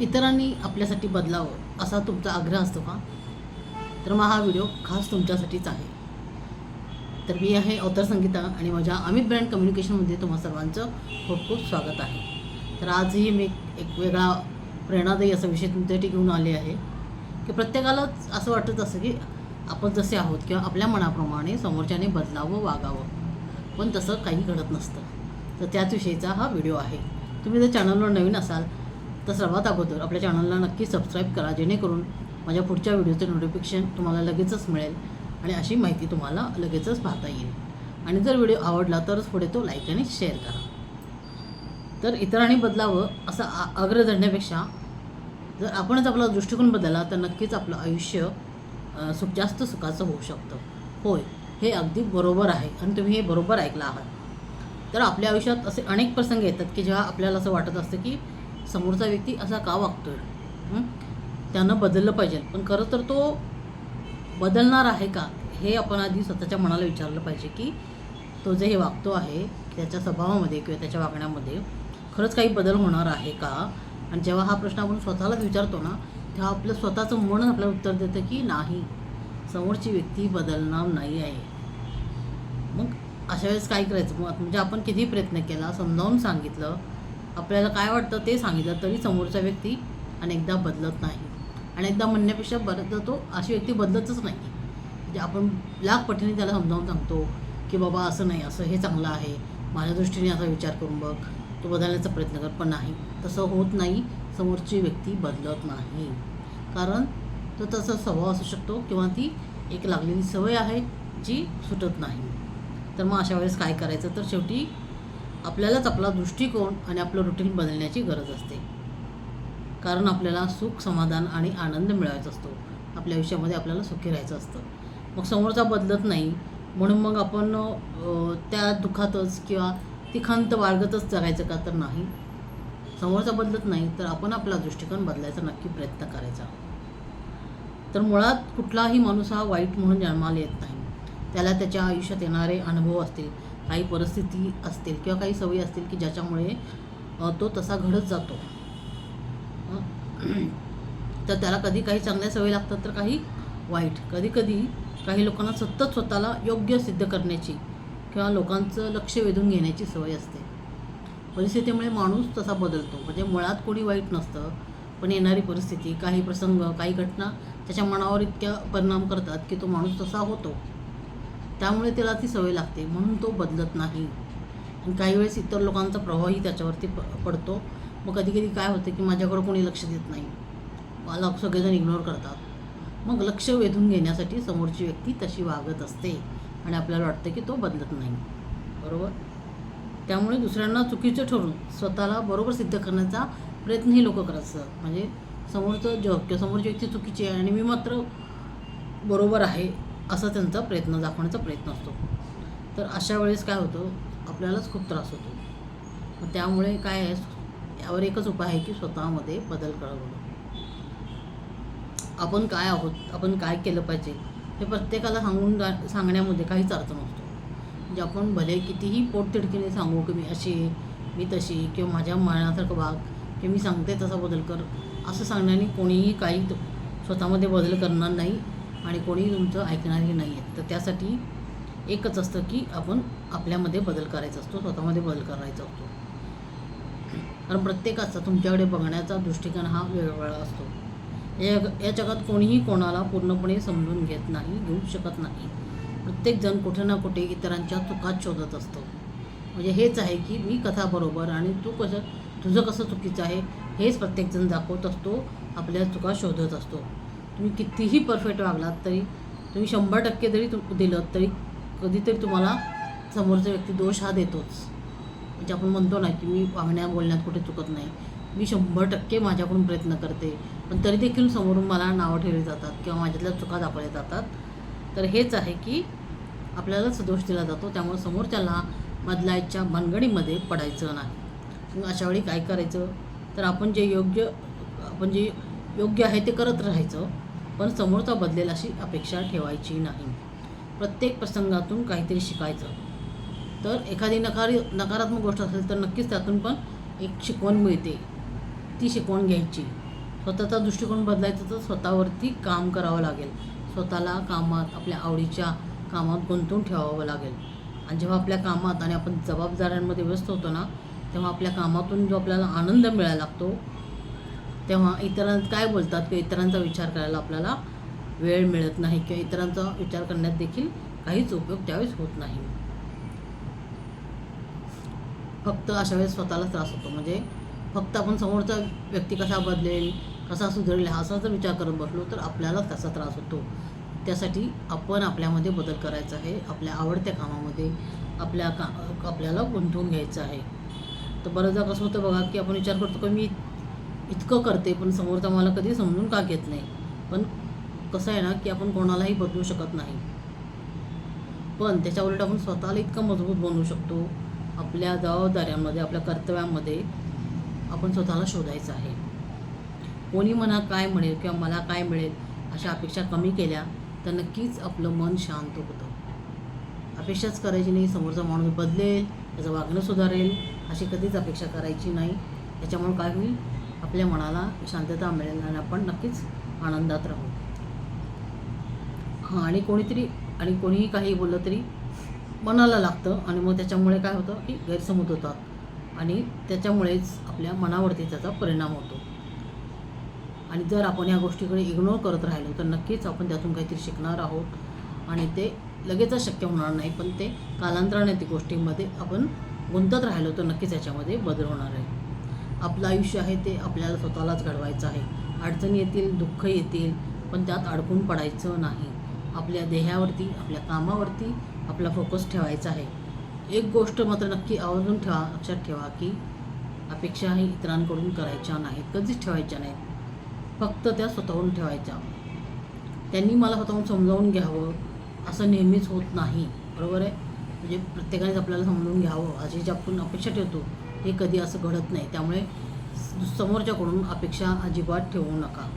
इतरांनी आपल्यासाठी बदलावं असा तुमचा आग्रह असतो का? तर मग हा व्हिडिओ खास तुमच्यासाठीच आहे. तर मी आहे अवतार संगीता आणि माझ्या अमित ब्रँड कम्युनिकेशनमध्ये तुम्हा सर्वांचं खूप खूप स्वागत आहे. तर आजही मी एक वेगळा प्रेरणादायी असा विषय तुमच्यासाठी घेऊन आले आहे की प्रत्येकालाच असं वाटत असतं की आपण जसे आहोत किंवा आपल्या मनाप्रमाणे समोरच्याने बदलावं, वागावं, पण तसं काही घडत नसतं. तर त्याच विषयीचा हा व्हिडिओ आहे. तुम्ही जर चॅनलवर नवीन असाल तर सर्वात अगोदर आपल्या चॅनलला नक्की सबस्क्राईब करा, जेणेकरून माझ्या पुढच्या व्हिडिओचे नोटिफिकेशन तुम्हाला लगेचच मिळेल आणि अशी माहिती तुम्हाला लगेचच पाहता येईल. आणि जर व्हिडिओ आवडला तरच पुढे तो लाईक आणि शेअर करा. तर इतरांनी बदलावं असा आग्रह धरण्यापेक्षा जर आपणच आपला दृष्टिकोन बदलला तर नक्कीच आपलं आयुष्य जास्त सुखाचं होऊ शकतं. होय, हे अगदी बरोबर आहे आणि तुम्ही हे बरोबर ऐकलं आहात. तर आपल्या आयुष्यात असे अनेक प्रसंग येतात की जेव्हा आपल्याला असं वाटत असतं की समोरचा व्यक्ती असा का वागतोय, त्यानं बदललं पाहिजे. पण खरं तर तो बदलणार आहे का, हे आपण आधी स्वतःच्या मनाला विचारलं पाहिजे की तो जे हे वागतो आहे त्याच्या स्वभावामध्ये किंवा त्याच्या वागण्यामध्ये खरंच काही बदल होणार आहे का. आणि जेव्हा हा प्रश्न आपण स्वतःलाच विचारतो ना, तेव्हा आपलं स्वतःचं मन आपल्याला उत्तर देतं की नाही, समोरची व्यक्ती बदलणार नाही आहे. मग अशा वेळेस काय करायचं? मग म्हणजे आपण किती प्रयत्न केला, समजावून सांगितलं, आपल्याला काय वाटतं ते सांगितलं, तरी समोरचा व्यक्ती अनेकदा बदलत नाही. आणि एकदा म्हणण्यापेक्षा बऱ्याचदा तो अशी व्यक्ती बदलतच नाही. म्हणजे आपण लाख पटीने त्याला समजावून सांगतो की बाबा असं नाही, असं हे चांगलं आहे, माझ्या दृष्टीने असा विचार करून बघ, तो बदलण्याचा प्रयत्न कर. पण नाही, तसं होत नाही. समोरची व्यक्ती बदलत नाही, कारण तो तसा स्वभाव असू शकतो किंवा ती एक लागलेली सवय आहे जी सुटत नाही. तर मग अशा वेळेस काय करायचं? तर शेवटी आपल्यालाच आपला दृष्टिकोन आणि आपलं रुटीन बदलण्याची गरज असते. कारण आपल्याला सुख, समाधान आणि आनंद मिळवायचा असतो. आपल्या आयुष्यामध्ये आपल्याला सुखी राहायचं असतं. मग समोरचा बदलत नाही म्हणून मग आपण त्या दुःखातच किंवा ती खंत बाळगतच जगायचं का? तर नाही. समोरचा बदलत नाही तर आपण आपला दृष्टिकोन बदलायचा नक्की प्रयत्न करायचा. तर मुळात कुठलाही माणूस हा वाईट म्हणून जन्माला येत नाही. त्याला त्याच्या आयुष्यात येणारे अनुभव असतील, काही परिस्थिती असतील किंवा काही सवयी असतील की ज्याच्यामुळे तो तसा घडत जातो. तर त्याला कधी काही चांगल्या सवयी लागतात तर काही वाईट. कधी काही लोकांना सतत स्वतःला योग्य सिद्ध करण्याची किंवा लोकांचं लक्ष वेधून घेण्याची सवय असते. परिस्थितीमुळे माणूस तसा बदलतो. म्हणजे मुळात कोणी वाईट नसतं, पण येणारी परिस्थिती, काही प्रसंग, काही घटना त्याच्या मनावर इतक्या परिणाम करतात की तो माणूस तसा होतो. त्यामुळे त्याला ती सवय लागते म्हणून तो बदलत नाही. आणि काही वेळेस इतर लोकांचा प्रभावही त्याच्यावरती पडतो. मग कधी काय होतं की माझ्याकडं कोणी लक्ष देत नाही, मला सगळेजण इग्नोर करतात. मग लक्ष वेधून घेण्यासाठी समोरची व्यक्ती तशी वागत असते आणि आपल्याला वाटतं की तो बदलत नाही. बरोबर? त्यामुळे दुसऱ्यांना चुकीचं ठरवून स्वतःला बरोबर सिद्ध करण्याचा प्रयत्नही लोक करत असतात. म्हणजे समोरचं जग किंवा समोरची व्यक्ती चुकीची आहे आणि मी मात्र बरोबर आहे असा त्यांचा प्रयत्न दाखवण्याचा प्रयत्न असतो. तर अशा वेळेस काय होतं, आपल्यालाच खूप त्रास होतो. मग त्यामुळे काय आहे, यावर एकच उपाय आहे की स्वतःमध्ये बदल घडवणं. आपण काय आहोत, आपण काय केलं पाहिजे हे प्रत्येकाला सांगण्यामध्ये काहीच अर्थ नसतो. म्हणजे आपण भले कितीही पोटतिडकीने सांगू की मी अशी, मी तशी, किंवा माझ्या मनासारखं वाग, किंवा मी सांगते तसा बदल कर, असं सांगण्याने कोणीही काही स्वतःमध्ये बदल करणार नाही आणि कोणी तुमचं ऐकणारही नाही आहे. तर त्यासाठी एकच असतं की आपण आपल्यामध्ये बदल करायचा असतो, स्वतःमध्ये बदल करायचा असतो. कारण प्रत्येकाचा तुमच्याकडे बघण्याचा दृष्टिकोन हा वेगवेगळा असतो. या जगात कोणीही कोणाला पूर्णपणे समजून घेऊ शकत नाही. प्रत्येकजण कुठे ना कुठे इतरांच्या चुकात शोधत असतो. म्हणजे हेच आहे की मी कथा बरोबर आणि तुझं कसं चुकीचं आहे हेच प्रत्येकजण दाखवत असतो, आपल्या चुका शोधत असतो. तुम्ही कितीही परफेक्ट वागलात तरी, तुम्ही 100% जरी दिलं तरी कधीतरी तुम्हाला समोरचा व्यक्ती दोष हा देतोच. म्हणजे आपण म्हणतो ना की मी वागण्या बोलण्यात कुठे चुकत नाही, मी 100% माझ्याकडून प्रयत्न करते, पण तरी देखील समोरून मला नावं ठेवली जातात किंवा माझ्यातल्या चुका दाखवल्या जातात. तर हेच आहे की आपल्यालाच दोष दिला जातो. त्यामुळे समोरच्याला बदलायच्या भानगडीमध्ये पडायचं नाही. मग अशा वेळी काय करायचं? तर आपण जे योग्य आहे ते करत राहायचं, पण समोरचा बदलेल अशी अपेक्षा ठेवायची नाही. प्रत्येक प्रसंगातून काहीतरी शिकायचं. तर एखादी नकारात्मक गोष्ट असेल तर नक्कीच त्यातून पण एक शिकवण मिळते, ती शिकवण घ्यायची. स्वतःचा दृष्टिकोन बदलायचा तर स्वतःवरती काम करावं लागेल. स्वतःला कामात, आपल्या आवडीच्या कामात गुंतवून ठेवावं लागेल. आणि जेव्हा आपल्या कामात आणि आपण जबाबदाऱ्यांमध्ये व्यस्त होतो ना, तेव्हा आपल्या कामातून जो आपल्याला आनंद मिळायला लागतो, तेव्हा इतरांना काय बोलतात किंवा इतरांचा विचार करायला आपल्याला वेळ मिळत नाही किंवा इतरांचा विचार करण्यात देखील काहीच उपयोग त्यावेळेस होत नाही. फक्त अशा वेळेस स्वतःला त्रास होतो. म्हणजे फक्त आपण समोरचा व्यक्ती कसा बदलेल, कसा सुधारेल असा जर विचार करत बसलो तर आपल्यालाच त्याचा त्रास होतो. त्यासाठी आपण आपल्यामध्ये बदल करायचा आहे. आपल्या आवडत्या कामामध्ये आपल्याला गुंतवून घ्यायचं आहे. तर बऱ्याचदा कसं होतं बघा, की आपण विचार करतो की मी इतकं करते पण समोरचा मला कधी समजून का घेत नाही. पण कसं आहे ना, की आपण कोणालाही बदलू शकत नाही. पण त्याच्या उलट आपण स्वतःला इतकं मजबूत बनवू शकतो. आपल्या जबाबदाऱ्यांमध्ये, आपल्या कर्तव्यांमध्ये आपण स्वतःला शोधायचं आहे. कोणी म्हणा काय म्हणेल किंवा मला काय मिळेल अशा अपेक्षा कमी केल्या तर नक्कीच आपलं मन शांत होतं. अपेक्षाच करायची नाही समोरचा माणूस बदलेल, त्याचं वागणं सुधारेल अशी कधीच अपेक्षा करायची नाही. त्याच्यामुळे काय होईल, आपल्या मनाला शांतता मिळेल आणि आपण नक्कीच आनंदात राहू. आणि कोणीही काही बोललं तरी मनाला लागतं आणि मग त्याच्यामुळे काय होतं की गैरसमज होतात आणि त्याच्यामुळेच आपल्या मनावरती त्याचा परिणाम होतो. आणि जर आपण या गोष्टीकडे इग्नोर करत राहिलो तर नक्कीच आपण त्यातून काहीतरी शिकणार आहोत आणि ते लगेचच शक्य होणार नाही. पण ते कालांतराने ती गोष्टींमध्ये आपण गुंतत राहिलो तर नक्कीच याच्यामध्ये बदल होणार आहे. आपलं आयुष्य आहे ते आपल्याला स्वतःलाच घडवायचं आहे. अडचणी येतील, दुःख येतील, पण त्यात अडकून पडायचं नाही. आपल्या ध्येयावरती, आपल्या कामावरती आपला फोकस ठेवायचा आहे. एक गोष्ट मात्र नक्की आवर्जून लक्षात ठेवा की अपेक्षा ही इतरांकडून करायच्या नाहीत, कधीच ठेवायच्या नाहीत. फक्त त्या स्वतःहून ठेवायच्या. त्यांनी मला स्वतःहून समजावून घ्यावं असं नेहमीच होत नाही, बरोबर आहे. म्हणजे प्रत्येकानेच आपल्याला समजून घ्यावं अशी जी आपण अपेक्षा ठेवतो हे कधी असं घडत नाही. त्यामुळे समोरच्याकडून अपेक्षा अजिबात ठेवू नका.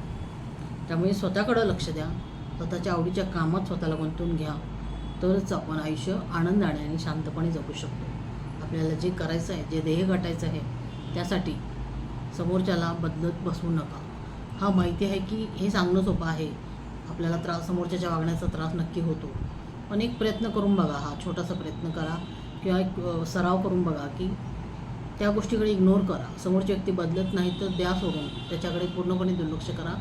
त्यामुळे स्वतःकडं लक्ष द्या. स्वतःच्या आवडीच्या कामात स्वतःला गुंतवून घ्या. तरच आपण आयुष्य आनंदाने आणि शांतपणे जगू शकतो. आपल्याला जे करायचं आहे, जे ध्येय गाठायचं आहे त्यासाठी समोरच्याला बदलत बसवू नका. हा माहिती आहे की हे सांगणं सोपं आहे. आपल्याला समोरच्याच्या वागण्याचा त्रास नक्की होतो. पण एक प्रयत्न करून बघा, हा छोटासा प्रयत्न करा किंवा एक सराव करून बघा की त्या गोष्टीकडे इग्नोर करा. समोरची व्यक्ती बदलत नाही तर द्या सोडून. त्याच्याकडे पूर्णपणे दुर्लक्ष करा.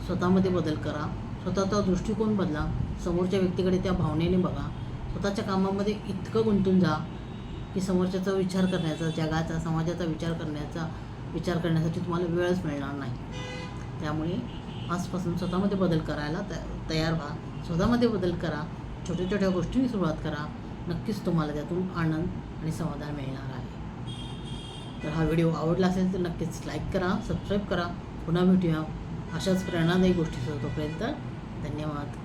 स्वतःमध्ये बदल करा. स्वतःचा दृष्टिकोन बदला. समोरच्या व्यक्तीकडे त्या भावनेने बघा. स्वतःच्या कामामध्ये इतकं गुंतून जा की समोरच्याचा विचार करण्याचा, जगाचा, समाजाचा विचार करण्यासाठी तुम्हाला वेळच मिळणार नाही. त्यामुळे आजपासून स्वतःमध्ये बदल करायला तयार व्हा. स्वतःमध्ये बदल करा. छोट्या छोट्या गोष्टींनी सुरुवात करा. नक्कीच तुम्हाला त्यातून आनंद आणि समाधान मिळणार आहे. तर हा व्हिडिओ आवडला असेल तर नक्कीच लाईक करा, सबस्क्राईब करा. पुन्हा भेटूया अशाच प्रेरणादायी गोष्टी. तोपर्यंत धन्यवाद.